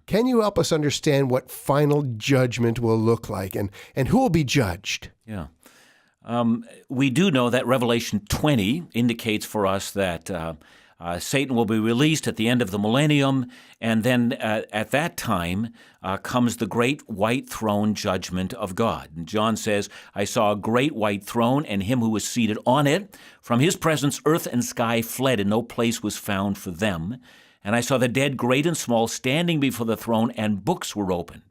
Can you help us understand what final judgment will look like and who will be judged? Yeah. We do know that Revelation 20 indicates for us that Satan will be released at the end of the millennium, and then at that time comes the great white throne judgment of God. And John says, I saw a great white throne and him who was seated on it. From his presence earth and sky fled, and no place was found for them. And I saw the dead, great and small, standing before the throne, and books were opened.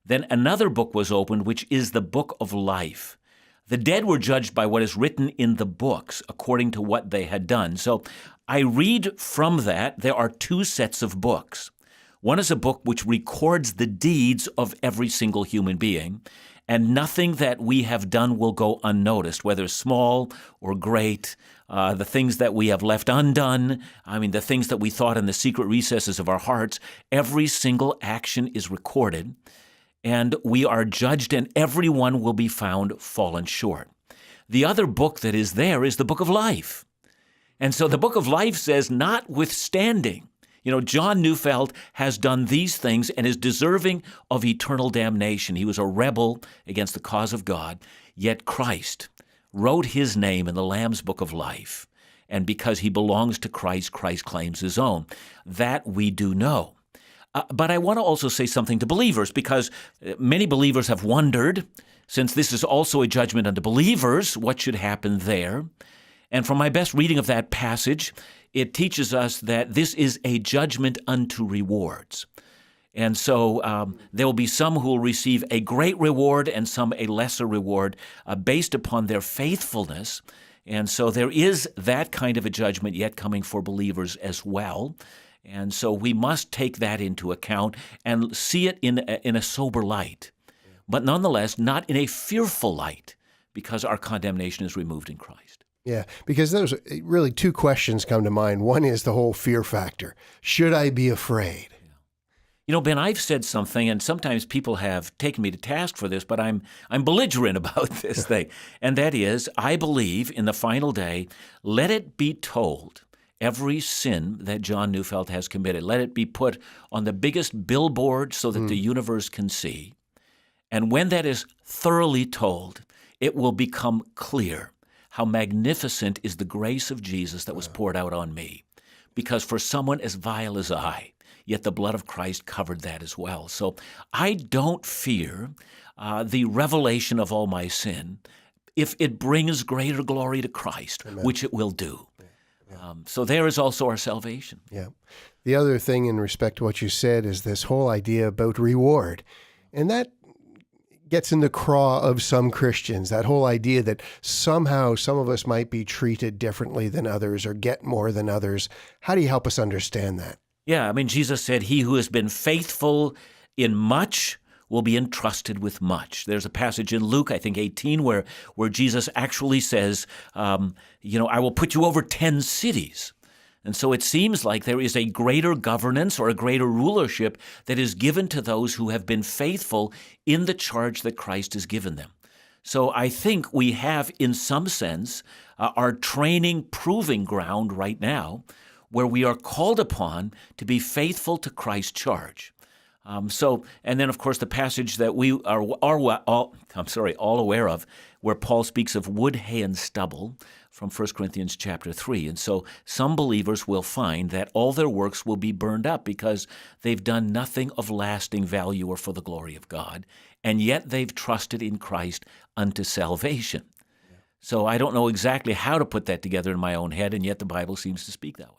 Then another book was opened, which is the book of life. The dead were judged by what is written in the books, according to what they had done. So I read from that there are two sets of books. One is a book which records the deeds of every single human being, and nothing that we have done will go unnoticed, whether small or great. The things that we have left undone, the things that we thought in the secret recesses of our hearts, every single action is recorded. And we are judged, and everyone will be found fallen short. The other book that is there is the book of life. And so the book of life says, notwithstanding, John Neufeld has done these things and is deserving of eternal damnation. He was a rebel against the cause of God, yet Christ wrote his name in the Lamb's book of life. And because he belongs to Christ, Christ claims his own. That we do know. But I want to also say something to believers, because many believers have wondered, since this is also a judgment unto believers, what should happen there? And from my best reading of that passage, it teaches us that this is a judgment unto rewards. And so there will be some who will receive a great reward and some a lesser reward based upon their faithfulness. And so there is that kind of a judgment yet coming for believers as well. And so we must take that into account and see it in a sober light, but nonetheless not in a fearful light, because our condemnation is removed in Christ. Yeah, because there's really two questions come to mind. One is the whole fear factor. Should I be afraid? Ben, I've said something, and sometimes people have taken me to task for this, but I'm belligerent about this thing, and that is, I believe in the final day, let it be told, every sin that John Neufeld has committed, let it be put on the biggest billboard so that the universe can see. And when that is thoroughly told, it will become clear how magnificent is the grace of Jesus that was poured out on me. Because for someone as vile as I, yet the blood of Christ covered that as well. So I don't fear the revelation of all my sin if it brings greater glory to Christ, Amen. Which it will do. So there is also our salvation. Yeah. The other thing in respect to what you said is this whole idea about reward. And that gets in the craw of some Christians, that whole idea that somehow some of us might be treated differently than others or get more than others. How do you help us understand that? Yeah, Jesus said, he who has been faithful in much will be entrusted with much. There's a passage in Luke, I think 18, where Jesus actually says, I will put you over 10 cities. And so it seems like there is a greater governance or a greater rulership that is given to those who have been faithful in the charge that Christ has given them. So I think we have, in some sense, our training proving ground right now, where we are called upon to be faithful to Christ's charge. And then, of course, the passage that we are all aware of, where Paul speaks of wood, hay, and stubble from 1 Corinthians chapter 3. And so some believers will find that all their works will be burned up because they've done nothing of lasting value or for the glory of God, and yet they've trusted in Christ unto salvation. Yeah. So I don't know exactly how to put that together in my own head, and yet the Bible seems to speak that way.